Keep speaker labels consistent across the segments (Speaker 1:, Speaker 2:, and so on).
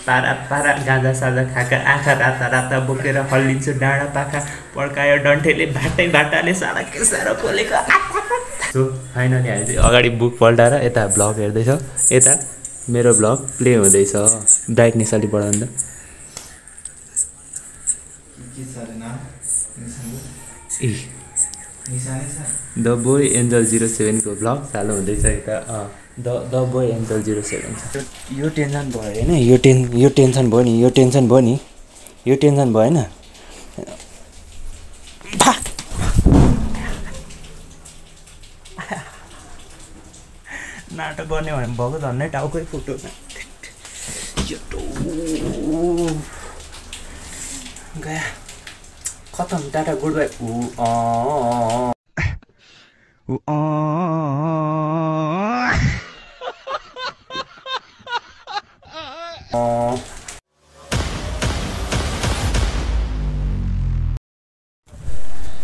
Speaker 1: पारा पारा गाँजा साजा खाका आँखा राता राता बोकेर हल्लिन्छु डाँडा पाखा पड्कायो डन्ठेले भाटै भाटाले सारा के साह्रो पोलेको। सो फाइनली हामी चाहिँ अगाडि बुक पल्टाएर यता भ्लग हेर्दैछौँ, यता मेरो भ्लग प्ले हुँदैछ। ब्राइटनेस अलिक बढाउँदा द बोय एन्जल 07 को भ्लग चालु हुँदैछ यता। द बोय एन्जल 07 छ। यो टेन्सन भयो होइन, यो टेन्सन भयो नि, यो टेन्सन भयो नि, यो टेन्सन भएन। नाटक गर्ने भने भएको झन्डै टाउकै फुटो गया खतम। Tata good by.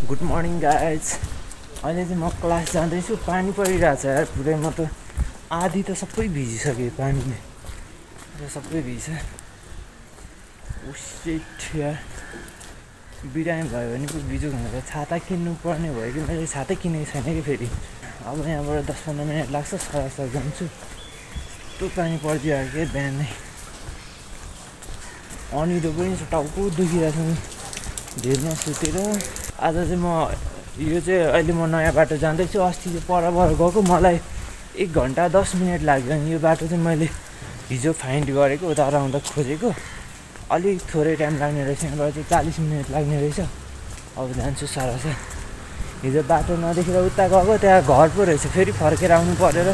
Speaker 1: Good morning guys. अहिले चाहिँ म क्लास जाँदैछु। पानी परिरहेछ यार पुरै। म त आधी त सबै भिजिसकेँ पानीले, सबै भिज्छ। उसिट यार बिरामी भयो भने पो बिजोग हुन्छ। छाता किन्नु पर्ने भयो कि मैले छातै किनेको छैन कि फेरि। अब यहाँबाट 10-15 मिनट लाग्छ, सरासर जान्छु। यस्तो पानी परिदियो के बिहानै। अनिलो पनि टाउको दुखिरहेको छ धेरमा सुतेर। आज चाहिँ म यो चाहिँ अहिले म नयाँ बाटो जाँदैछु। अस्ति चाहिँ पर गएको मलाई 1 घन्टा 10 मिनट लाग्यो। अनि यो बाटो चाहिँ मैले हिजो फाइन्ड गरेको, उता आउँदा खोजेको। अलिक थोरै टाइम लाग्ने रहेछ, यहाँबाट चाहिँ 40 मिनट लाग्ने रहेछ। अब जान्छु सरासर। हिजो बाटो नदेखेर उता गएको, त्यहाँ घर पो रहेछ, फेरि फर्केर आउनु परेर।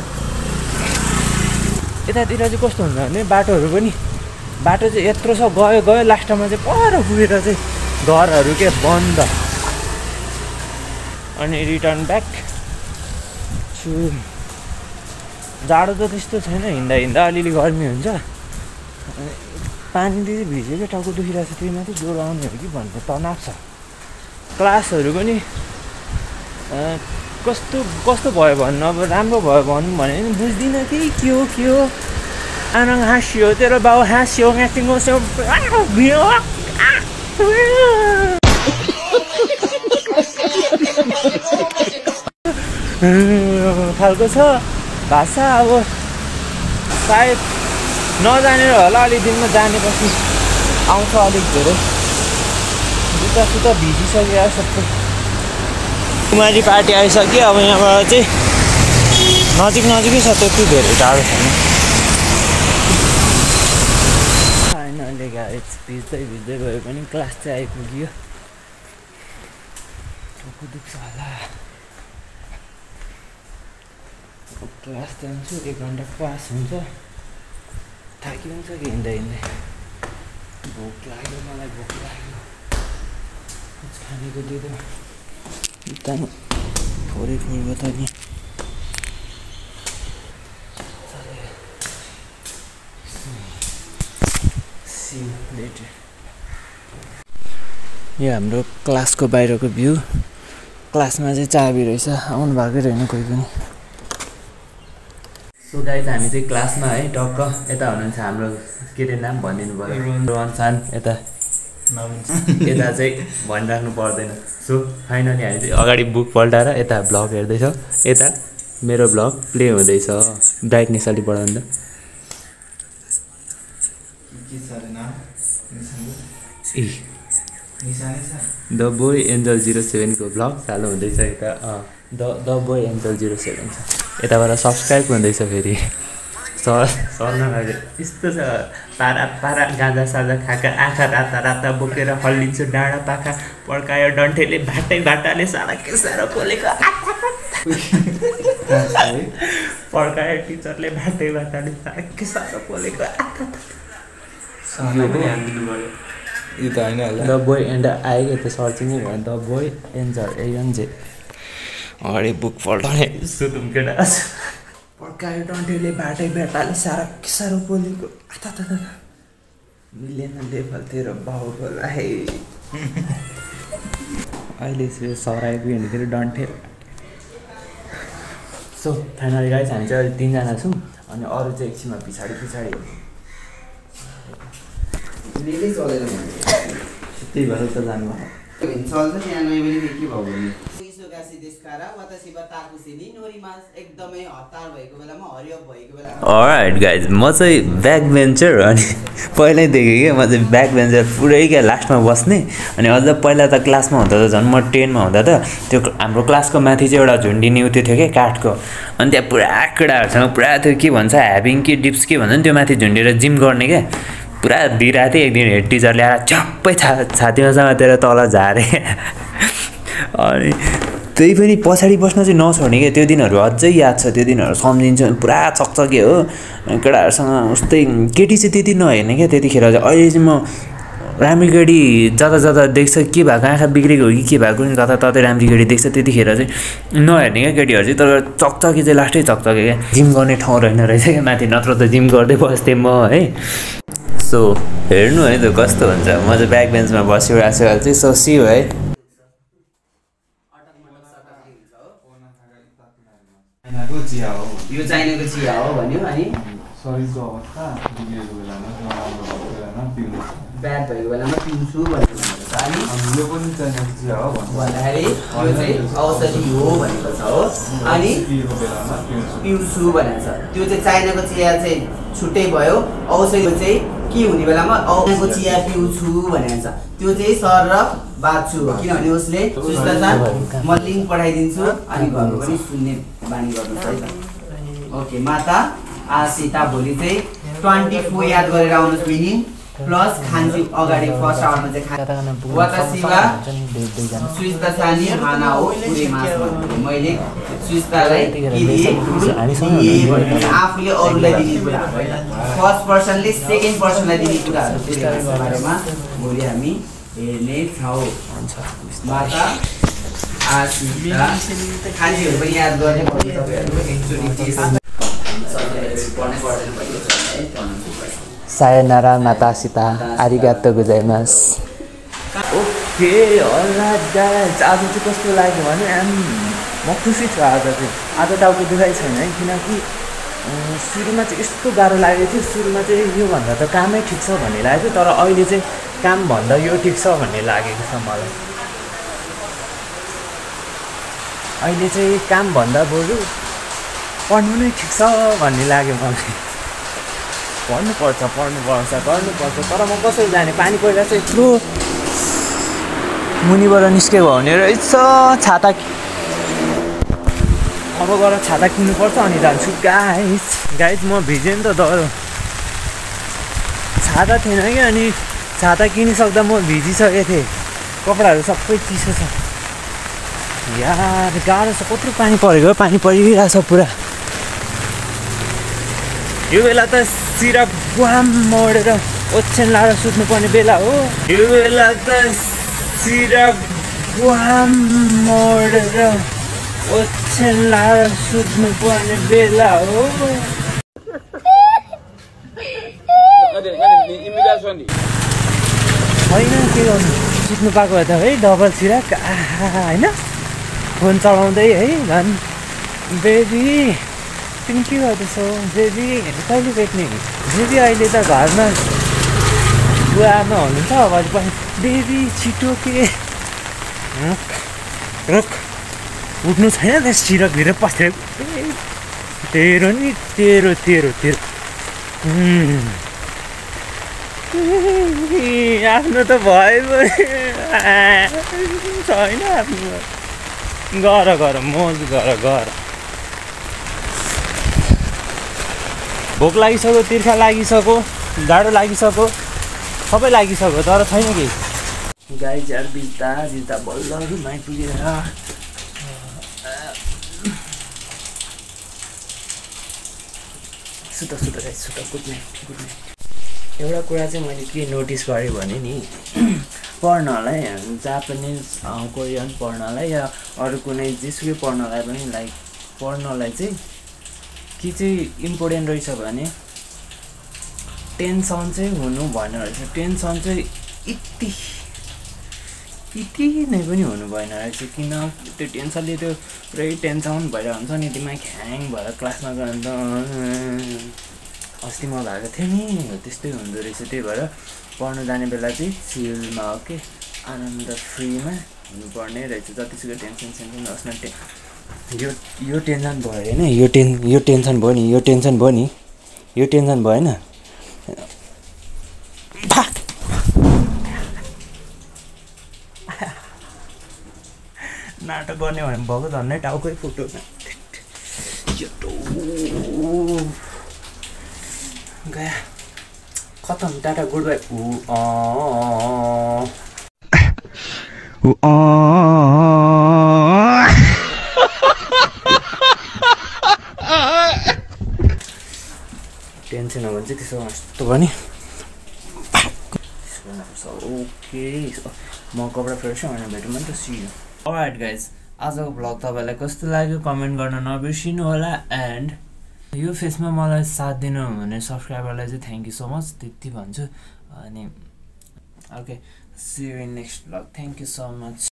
Speaker 1: यतातिर चाहिँ कस्तो हुन्छ भने बाटोहरू पनि, बाटो चाहिँ यत्रो छ गयो लास्टमा चाहिँ पर पुगेर चाहिँ घरहरू के बन्द। अनि रिटर्न ब्याक छु। जाडो त त्यस्तो छैन, हिँड्दा अलिअलि गर्मी हुन्छ। पानीले चाहिँ भिज्यो क्या, टाउको दुखिरहेको छ। त्यही माथि ज्वरो आउने हो कि भन्ने तनाव छ। क्लासहरू पनि कस्तो भयो भन्नु, अब राम्रो भयो भनौँ भने नि बुझ्दिनँ कि के हो। आनङ हाँस्यो, तेरो बाउ हाँस्यो, खालको छ भाषा। अब सायद नजानेर होला, अलिक दिनमा जानेपछि आउँछ अलिक धेरै। जुत्ता भिजिसक्यो सबै। कुमारी पार्टी आइसक्यो। अब यहाँबाट चाहिँ नजिकै छ, त्यति धेरै टाढो छैन। फाइनली गाइज भिज्दै गयो पनि क्लास चाहिँ आइपुग्यो। टाउको दुख्छ होला। क्लास जान्छु, 1 घन्टा क्लास हुन्छ। थाकिन्छ कि हिँड्दै भोक लाग्यो, मलाई भोक लाग्यो। खानेको दिँदो त्यहाँ थोरै फुल्यो त नि। यो हाम्रो क्लासको बाहिरको भ्यू। क्लासमा चाहिँ चाबी रहेछ, आउनु भएकै रहेन कोही पनि। सो गाइज हामी चाहिँ क्लासमा है, टक्क यता हुनुहुन्छ हाम्रो के अरे नाम भनिदिनु पऱ्यो, रोहन सान। यता चाहिँ भनिराख्नु पर्दैन। सो फाइनली हामी चाहिँ अगाडि बुक पल्टाएर यता भ्लग हेर्दैछौँ, यता मेरो भ्लग प्ले हुँदैछ। ब्राइटनेस अलिक बढाउँदा द बोय एन्जल 07 को भ्लग चालु हुँदैछ यता। द बोय एन्जल 07 छ। यताबाट सब्सक्राइब हुँदैछ फेरि। सर्न लाग्यो। यस्तो छ पारा पारा गाँजा साजा खाका आँखा राता राता बोकेर हल्लिन्छु डाँडा पाखा पड्कायो डन्ठेले भाटै भाटाले सारा के साह्रो पोलेको। पड्कायो टिचरले भाटै भाटाले सारा के साह्रो पोलेको।
Speaker 2: यो त होइन होला।
Speaker 1: द बोय एन्ड आएको त्यो सर्चिङै भयो। The boy angel ANJ। अगाडि बुक पल्टाउने सुतुम केटा पड्कायो डन्ठेले भाटै भाटाले सारा के साह्रो पोलेको। मिलेन लेभल तेरो बाउको है। अहिले चाहिँ सराएको हिँड्दाखेरि डन्ठे। सो फाइनली गाइस हामी चाहिँ अहिले 3 जना छौँ अनि अरू चाहिँ एकछिनमा पछाडि
Speaker 3: नेटै चलेन भने
Speaker 1: त्यही भएर त जानु भयो
Speaker 3: चल्छ त्यहाँ नयाँ पनि के भयो भने एकदमै हतार भएको बेलामा हरियो भएको बेलामा
Speaker 4: अलराइट गाइज म चाहिँ ब्याक बेन्चर अनि पहिल्यै देखेँ कि म चाहिँ ब्याक बेन्चर पुरै क्या लास्टमा बस्ने अनि अझ पहिला त क्लासमा हुँदा त झन् म 10मा हुँदा त त्यो हाम्रो क्लासको माथि चाहिँ एउटा झुन्डी निउत्यो थियो क्या काठको अनि त्यहाँ पुरा केटाहरूसँग पुरा त्यो के भन्छ ह्याभिङ कि डिप्स के भन्छ नि त्यो माथि झुन्डेर जिम गर्ने क्या पुरा दिइरहेको थिएँ एक दिन हेड टिचरले आएर झप्पै छातीमा समातेर तल झारे अनि त्यही पनि पछाडि बस्न चाहिँ नछोड्ने क्या त्यो दिनहरू अझै याद छ त्यो दिनहरू सम्झिन्छ पुरा चकचके हो केटाहरूसँग उस्तै केटी चाहिँ त्यति नहेर्ने क्या त्यतिखेर चाहिँ अहिले चाहिँ म राम्री केटी जता जता देख्छ के भएको आँखा बिग्रेको हो कि के भएको नि जताततै राम्री केटी देख्छ त्यतिखेर चाहिँ नहेर्ने क्या केटीहरू चाहिँ तर चकचके चाहिँ लास्टै चकचके क्या जिम गर्ने ठाउँ रहेन रहेछ क्या माथि नत्र त जिम गर्दै बस्थेँ म है सो हेर्नु है त कस्तो हुन्छ म चाहिँ ब्याक बेन्चमा बसिरहेको छु चाहिँ सो सी है
Speaker 3: यो चाइनाको चिया हो भन्यो अनि
Speaker 2: शरीरको अवस्था बिग्रेको बेलामा नराम्रो भएको बेलामा पिउनु
Speaker 3: ब्याड भएको बेलामा पिउँछु भनेको छ अनि
Speaker 2: यो पनि चाइनाको चिया हो
Speaker 3: भन्दाखेरि यो चाहिँ औषधि हो भनेको छ हो अनि
Speaker 2: पिएको बेलामा
Speaker 3: पिउँछु भनेको छ त्यो चाहिँ चाइनाको चिया चाहिँ छुट्टै भयो औषधि चाहिँ के हुने बेलामा औषधिको चिया पिउँछु भनेको छ त्यो चाहिँ सर र बाँच्छु हो किनभने उसले सुस्ता म लिङ्क पठाइदिन्छु अनि घरमा पनि सुन्ने बानी गर्नुहोस् है त ओके माता आशिता भोलि चाहिँ 24 याद गरेर आउनुहोस् मिनिङ प्लस खान्छु अगाडि फर्स्ट आवरमा चाहिँ वातासिवा सुइस्तासानी खाना हो पुरै मास भनेको मैले सुइस्तालाई आफूले अरूलाई दिने कुरा फर्स्ट पर्सनले सेकेन्ड पर्सनलाई दिने कुराहरू बारेमा भोलि हामी हेर्ने छौँ माता आशिता खान्सीहरू पनि याद गर्ने पर्छ तपाईँहरू एकचोटि टेस्ट पढ्नै पर्दैन भयो
Speaker 1: सायनारा मातासिता आरिगातो गुजाइमास ओके अलराइट गाइज आज चाहिँ कस्तो लाग्यो भने म खुसी छु आज चाहिँ टाउको दुखाइ छैन है किनकि सुरुमा चाहिँ यस्तो गाह्रो लागेको थियो सुरुमा चाहिँ योभन्दा त कामै ठिक छ भन्ने लागेको थियो तर अहिले चाहिँ कामभन्दा यो ठिक छ भन्ने लागेको छ मलाई अहिले चाहिँ कामभन्दा बरु पढ्नु नै ठिक छ भन्ने लाग्यो मलाई पढ्नुपर्छ गर्नुपर्छ तर म कसरी जाने पानी परिरहेको छ यत्रो मुनिबाट निस्केको भने रहेछ छाता अब गएर छाता किन्नुपर्छ अनि जान्छु गाइज म भिजेँ नि त डह्रो छाता थिएन कि अनि छाता किनिसक्दा म भिजिसकेको थिएँ कपडाहरू सबै चिसो छ यार गाह्रो छ कत्रो पानी परेको पानी परिरहेको छ पुरा यो बेला त सिरक गुहाम मोडेर ओछ्यान लाएर सुत्नुपर्ने बेला हो यो बेला त सिरक गुहाम मोडेर ओछ्यान लाएर सुत्नुपर्ने बेला हो होइन के गर्नु सुत्नु पाएको भए त है डबल सिरक होइन फोन चलाउँदै है झन् बेबी तिमी के गर्दैछौ बेबी कहिले भेट्ने बेबी अहिले त घरमा बुवा आमा हुनुहुन्छ अब पनि बेबी छिटो के रुख उठ्नु छैन त्यस सिरकभित्र पसेर तेरो नि तेरो आफ्नो त भयो छैन आफ्नो गर मोज गर भोक लागिसक्यो तिर्खा लागिसक्यो जाडो लागिसक्यो सबै लागिसक्यो तर छैन कि गाई झार जित्दा बल्ल आइपुगेर सुत कुद्ने एउटा कुरा चाहिँ मैले के नोटिस गरेँ भने नि पढ्नलाई जापानिज कोरियन पढ्नलाई या अरू कुनै जेसुकै पढ्नलाई पनि लाइक पढ्नलाई चाहिँ के चाहिँ इम्पोर्टेन्ट रहेछ भने टेन्सन चाहिँ हुनु भएन रहेछ टेन्सन चाहिँ यति नै पनि हुनु भएन रहेछ किन त्यो टेन्सनले त्यो पुरै टेन्सन भइरहेको हुन्छ नि दिमाग ह्याङ भएर क्लासमा गएर अस्ति म भएको थिएँ नि त्यस्तै हुँदो रहेछ त्यही भएर पढ्नु जाने बेला चाहिँ चिलमा ओके आनन्द फ्रीमा हुनुपर्ने रहेछ जतिसुकै टेन्सन सेन्सन होस् न यो टेन्सन भयो होइन यो टेन्सन भयो नि यो टेन्सन भयो नि यो टेन्सन भएन नाटक गर्ने भने भएको झन्डै टाउकै फुटो गया खतम टाटा गुड बाई टेन्सन हो भने चाहिँ त्यसो यस्तो भयो नि ओके म कपडा फेर्छु अनि भेटौँ नि त सियो अलराइट गाइज आजको भ्लग तपाईँलाई कस्तो लाग्यो कमेन्ट गर्न नबिर्सिनु होला एन्ड यो फेसमा मलाई साथ दिनु हुने सब्सक्राइबरलाई चाहिँ थ्याङ्क यू सो मच त्यति भन्छु अनि okay see you in next vlog thank you so much